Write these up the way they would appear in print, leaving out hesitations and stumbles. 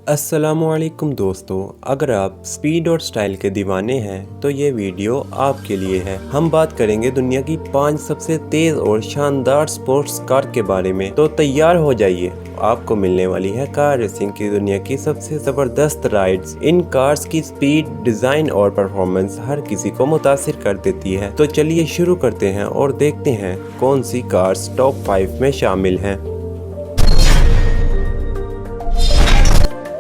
अस्सलामुअलैकुम दोस्तों, अगर आप स्पीड और स्टाइल के दीवाने हैं तो ये वीडियो आपके लिए है। हम बात करेंगे दुनिया की 5 सबसे तेज और शानदार स्पोर्ट्स कार के बारे में। तो तैयार हो जाइए, आपको मिलने वाली है कार रेसिंग की दुनिया की सबसे जबरदस्त राइड्स। इन कार्स की स्पीड, डिजाइन और परफॉर्मेंस हर किसी को मुतासिर कर देती है। तो चलिए शुरू करते हैं और देखते हैं कौन सी कार्स टॉप 5 में शामिल हैं।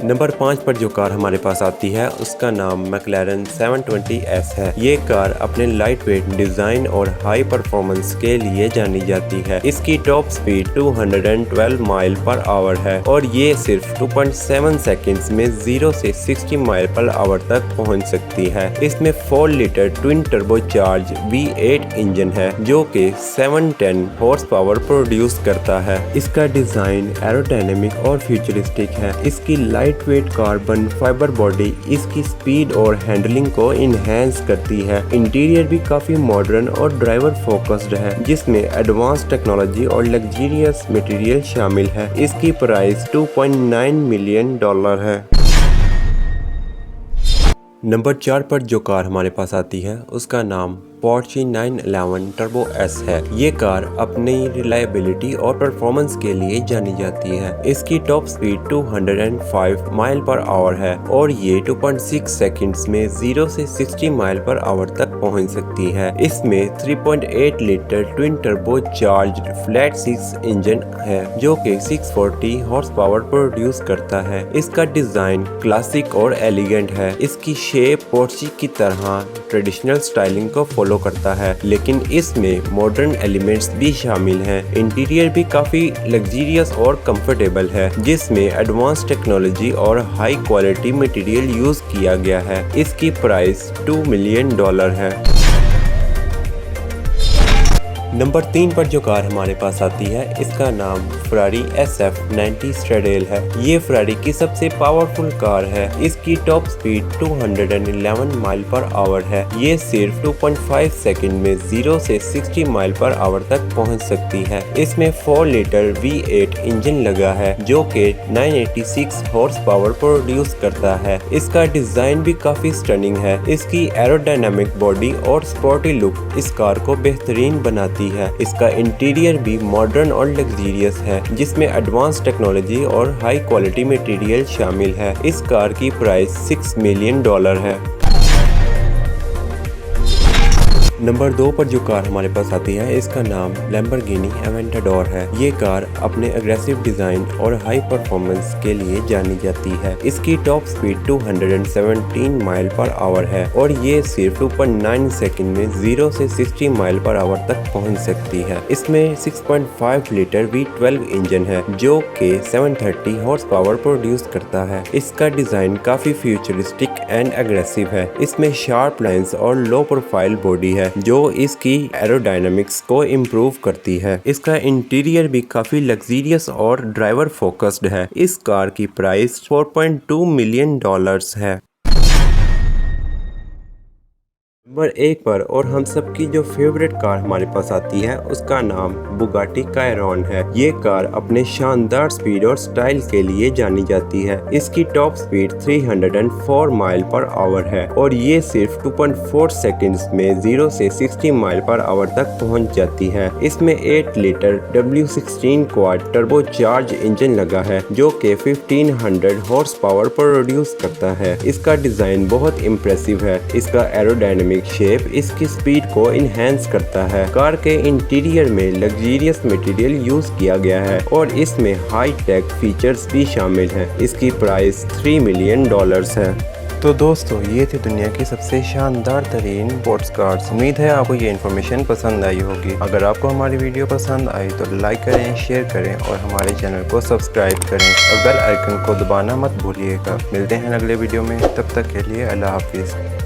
नंबर 5 पर जो कार हमारे पास आती है उसका नाम मैक्लारेन 720S है। ये कार अपने लाइट वेट डिजाइन और हाई परफॉर्मेंस के लिए जानी जाती है। इसकी top speed 212 mile per hour है और ये सिर्फ 2.7 सेकंड्स में 0 से 60 माइल पर आवर तक पहुंच सकती है। इसमें 4 litre twin turbo charge V8 engine है जो कि 710 हॉर्स पावर प्रोड्यूस करता है। इसका डिजाइन एरोडायनेमिक और फ्यूचरिस्टिक है। इसकी light weight carbon fibre body इसकी स्पीड और हैंडलिंग को इनहेंस करती है। इंटीरियर भी काफी मॉडर्न और ड्राइवर फोकस्ड है जिसमें एडवांस टेक्नोलॉजी और लग्जरियस मटेरियल शामिल है। इसकी प्राइस $2.9 मिलियन है। नंबर 4 पर जो कार हमारे पास आती है उसका नाम पोर्शे 911 टर्बो S है। ये कार अपनी रिलायबिलिटी और परफॉर्मेंस के लिए जानी जाती है। इसकी top speed 205 mile per hour है और ये 2.6 सेकंड्स में 0 से 60 माइल पर आवर तक पहुंच सकती है। इसमें 3.8 litre twin turbo charge flat 6 engine है जो कि 640 हॉर्स पावर प्रोड्यूस करता है। इसका डिजाइन क्लासिक और एलिगेंट है। इसकी शेप पोर्शे की तरह ट्रेडिशनल स्टाइलिंग को फॉलो करता है, लेकिन इसमें मॉडर्न एलिमेंट्स भी शामिल हैं। इंटीरियर भी काफी लग्जरियस और कंफर्टेबल है जिसमें एडवांस टेक्नोलॉजी और हाई क्वालिटी मटेरियल यूज किया गया है। इसकी प्राइस $2 मिलियन है। नंबर 3 पर जो कार हमारे पास आती है इसका नाम फरारी SF90 स्ट्रैडेल है। ये फरारी की सबसे पावरफुल कार है। इसकी top speed 211 mile per hour है। ये सिर्फ 2.5 सेकंड में 0 से 60 माइल पर आवर तक पहुंच सकती है। इसमें 4 लीटर V8 इंजन लगा है जो कि 986 हॉर्स पावर प्रोड्यूस करता है। इसका डिजाइन भी काफी स्टनिंग है। इसकी एरोडायनामिक बॉडी और स्पोर्टी लुक इस कार को बेहतरीन बनाती है। इसका इंटीरियर भी मॉडर्न और लग्जरियस है जिसमें एडवांस टेक्नोलॉजी और हाई क्वालिटी मटेरियल शामिल है। इस कार की प्राइस $6 मिलियन है। नंबर 2 पर जो कार हमारे पास आती है इसका नाम लैम्बोर्गिनी एवेंटाडोर है। ये कार अपने अग्रेसिव डिजाइन और हाई परफॉर्मेंस के लिए जानी जाती है। इसकी top speed 217 mile per hour है और ये सिर्फ 2.9 सेकंड में 0 से 60 माइल पर आवर तक पहुंच सकती है। इसमें 6.5 लीटर V12 इंजन है जो कि 730 हॉर्स पावर प्रोड्यूस करता है। इसका डिजाइन काफी फ्यूचरिस्टिक एंड एग्रेसिव है। इसमें शार्प लाइंस और लो प्रोफाइल बॉडी है जो इसकी एरोडायनामिक्स को इम्प्रूव करती है। इसका इंटीरियर भी काफी लग्जरियस और ड्राइवर फोकस्ड है। इस कार की प्राइस $4.2 मिलियन है। नंबर 1 पर और हम सबकी जो फेवरेट कार हमारे पास आती है उसका नाम बुगाटी कायरॉन है। ये कार अपने शानदार स्पीड और स्टाइल के लिए जानी जाती है। इसकी top speed 304 mile per hour है और ये सिर्फ 2.4 सेकंड्स में 0 से 60 माइल पर आवर तक पहुंच जाती है। इसमें 8 litre W16 quad turbo charge engine लगा है जो कि 1500 हॉर्स पावर प्रोड्यूस करता है। इसका डिजाइन बहुत इम्प्रेसिव है। इसका एरोडायनेमिक शेप इसकी स्पीड को इनहेंस करता है। कार के इंटीरियर में लग्जरियस मटेरियल यूज किया गया है और इसमें हाई टेक फीचर्स भी शामिल हैं। इसकी प्राइस $3 मिलियन है। तो दोस्तों, ये थी दुनिया की सबसे शानदार तरीन स्पोर्ट्स कार्स। उम्मीद है आपको ये इन्फॉर्मेशन पसंद आई होगी। अगर आपको हमारी वीडियो पसंद आई तो लाइक करें, शेयर करें और हमारे चैनल को सब्सक्राइब करें और बेल आइकन को दबाना मत भूलिएगा। मिलते हैं अगले वीडियो में, तब तक के लिए अल्लाह हाफिज़।